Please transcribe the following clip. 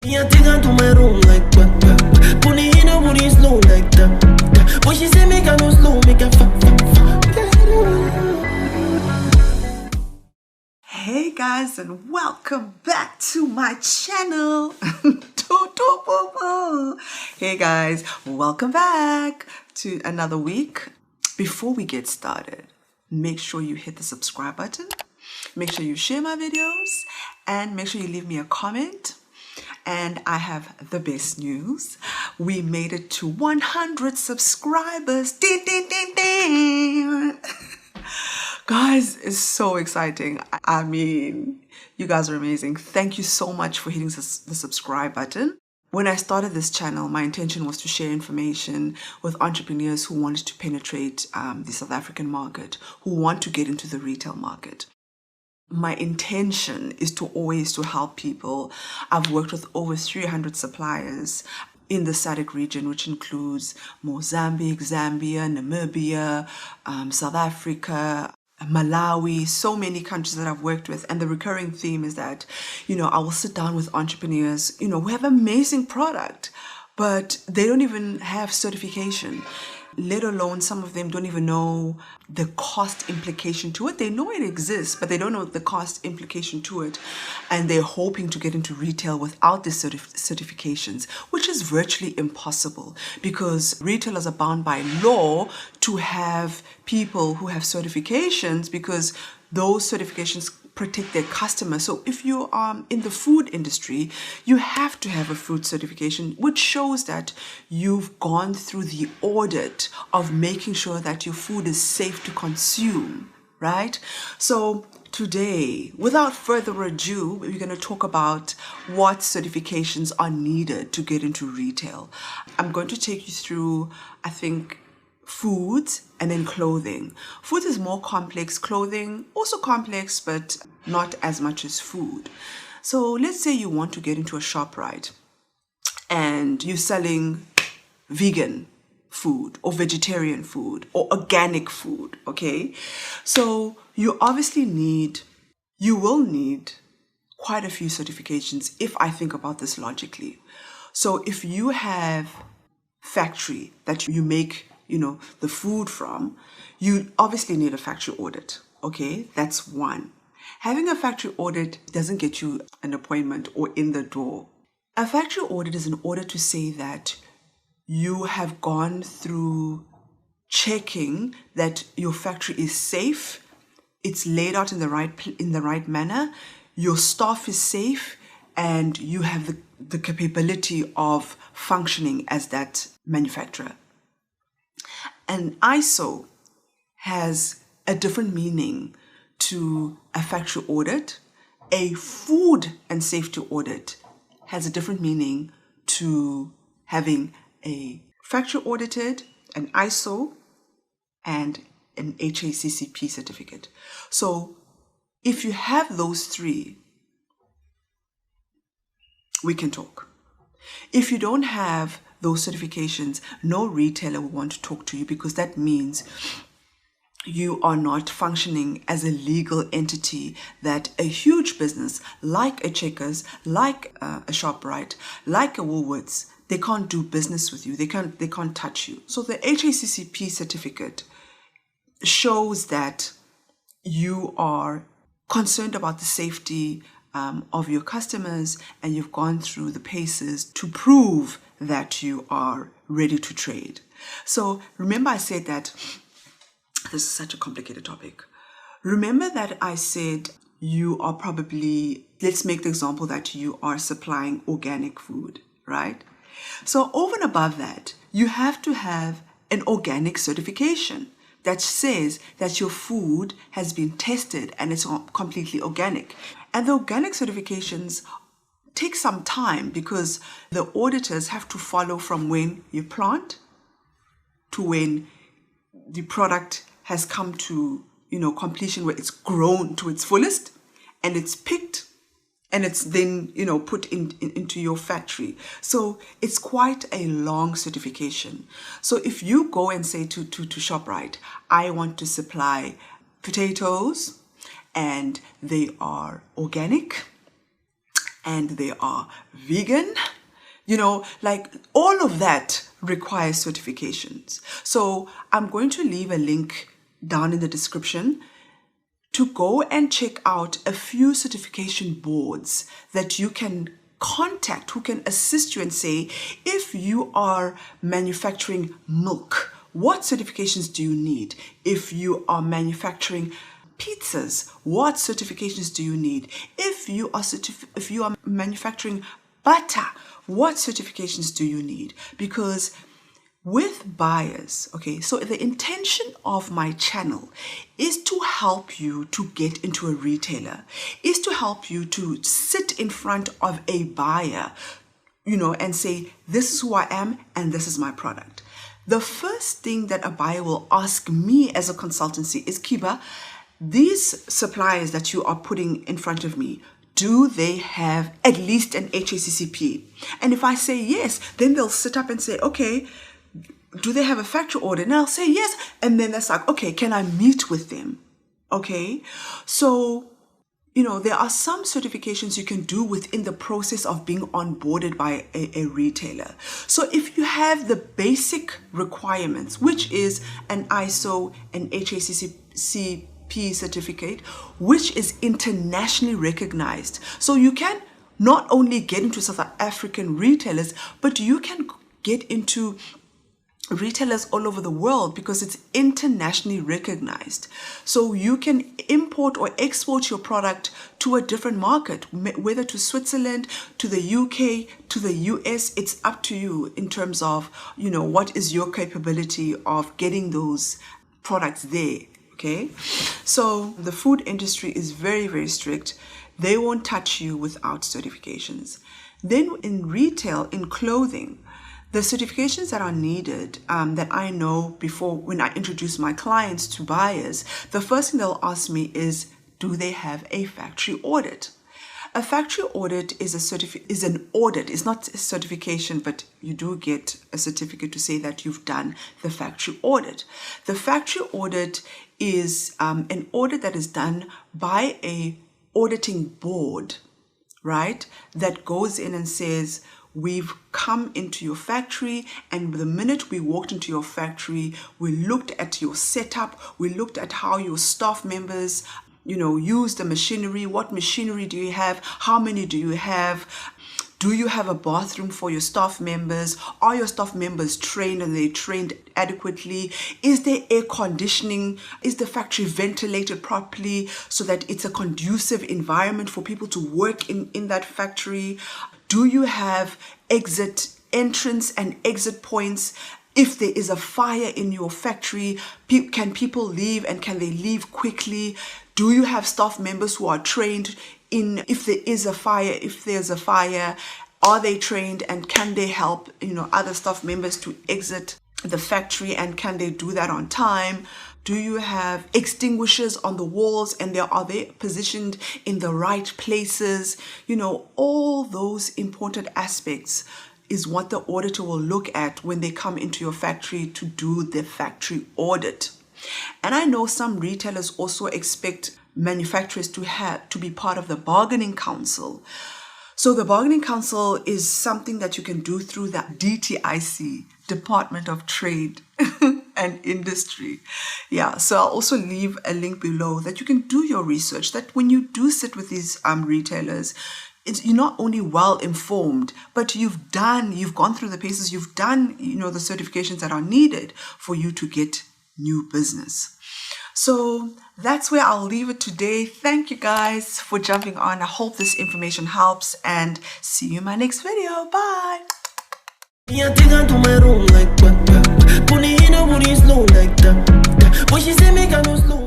Yeah, take her to my room like that. Pony in her booty slow like that. But she say make her go slow, make her fuck. Hey guys, and welcome back to my channel. Hey guys, welcome back to another week. Before we get started, make sure you hit the subscribe button, make sure you share my videos, and make sure you leave me a comment. And I have the best news. We made it to 100 subscribers. Ding, ding, ding, ding. Guys, it's so exciting. I mean, you guys are amazing. Thank you so much for hitting the subscribe button. When I started this channel, my intention was to share information with entrepreneurs who wanted to penetrate the South African market, who want to get into the retail market. My intention is to always help people. I've worked with over 300 suppliers in the SADC region, which includes Mozambique, Zambia, Namibia, South Africa, Malawi, so many countries that I've worked with. And the recurring theme is that, I will sit down with entrepreneurs, who have amazing product, but they don't even have certification. Let alone some of them don't even know the cost implication to it. They know it exists, but they don't know the cost implication to it. And they're hoping to get into retail without the certifications, which is virtually impossible because retailers are bound by law to have people who have certifications because those certifications protect their customers. So if you are in the food industry, you have to have a food certification, which shows that you've gone through the audit of making sure that your food is safe to consume, right? So today, without further ado, we're going to talk about what certifications are needed to get into retail. I'm going to take you through, I think, foods and then clothing. Food is more complex, clothing also complex, but not as much as food. So let's say you want to get into a shop, right? And you're selling vegan food or vegetarian food or organic food, okay? So you will need quite a few certifications if I think about this logically. So if you have factory that you make the food from, you obviously need a factory audit. Okay, that's one. Having a factory audit doesn't get you an appointment or in the door. A factory audit is an order to say that you have gone through checking that your factory is safe, it's laid out in the right manner, your staff is safe, and you have the capability of functioning as that manufacturer. An ISO has a different meaning to a factory audit. A food and safety audit has a different meaning to having a factory audited, an ISO, and an HACCP certificate. So if you have those three, we can talk. If you don't have those certifications, no retailer will want to talk to you because that means you are not functioning as a legal entity that a huge business like a Checkers, like a ShopRite, like a Woolworths, they can't do business with you. They can't touch you. So the HACCP certificate shows that you are concerned about the safety of your customers, and you've gone through the paces to prove that you are ready to trade. So remember I said that this is such a complicated topic. Remember that I said you are probably, let's make the example that you are supplying organic food, right? So over and above that, you have to have an organic certification that says that your food has been tested and it's completely organic. And the organic certifications take some time because the auditors have to follow from when you plant to when the product has come to completion, where it's grown to its fullest and it's picked and it's then put into your factory. So it's quite a long certification. So if you go and say to ShopRite, I want to supply potatoes and they are organic and they are vegan. Like all of that requires certifications. So I'm going to leave a link down in the description to go and check out a few certification boards that you can contact, who can assist you and say, if you are manufacturing milk, what certifications do you need? If you are manufacturing pizzas, what certifications do you need? If you are manufacturing butter, what certifications do you need? Because with buyers, okay, so the intention of my channel is to help you to get into a retailer, is to help you to sit in front of a buyer, and say, this is who I am and this is my product. The first thing that a buyer will ask me as a consultancy is, Kiba, these suppliers that you are putting in front of me, do they have at least an HACCP? And if I say yes, then they'll sit up and say, okay, do they have a factory audit? And I'll say yes. And then that's like, okay, can I meet with them? Okay. So, there are some certifications you can do within the process of being onboarded by a retailer. So if you have the basic requirements, which is an ISO, an HACCP certificate, which is internationally recognized. So you can not only get into South African retailers, but you can get into retailers all over the world because it's internationally recognized. So you can import or export your product to a different market, whether to Switzerland, to the UK, to the US. It's up to you in terms of, what is your capability of getting those products there. Okay. So the food industry is very, very strict. They won't touch you without certifications. Then in retail, in clothing, the certifications that are needed, that I know before when I introduce my clients to buyers, the first thing they'll ask me is, do they have a factory audit? A factory audit is an audit. It's not a certification, but you do get a certificate to say that you've done the factory audit. The factory audit is an audit that is done by a auditing board, right? That goes in and says, we've come into your factory, and the minute we walked into your factory, we looked at your setup, we looked at how your staff members, use the machinery. What machinery do you have? How many do you have? Do you have a bathroom for your staff members? Are your staff members trained and they trained adequately? Is there air conditioning? Is the factory ventilated properly so that it's a conducive environment for people to work in that factory? Do you have entrance and exit points? If there is a fire in your factory, can people leave, and can they leave quickly? Do you have staff members who are trained in if there's a fire, are they trained, and can they help, other staff members to exit the factory, and can they do that on time? Do you have extinguishers on the walls, and are they positioned in the right places? All those important aspects is what the auditor will look at when they come into your factory to do the factory audit. And I know some retailers also expect manufacturers to be part of the bargaining council. So the bargaining council is something that you can do through the DTIC, Department of Trade and Industry. Yeah, so I'll also leave a link below that you can do your research, that when you do sit with these retailers, you're not only well informed, but you've gone through the paces, you've done, the certifications that are needed for you to get new business. So that's where I'll leave it today. Thank you guys for jumping on. I hope this information helps, and see you in my next video. Bye. Yeah, take her to my room like that. Put it in a booty slow like that. When she say make her no slow.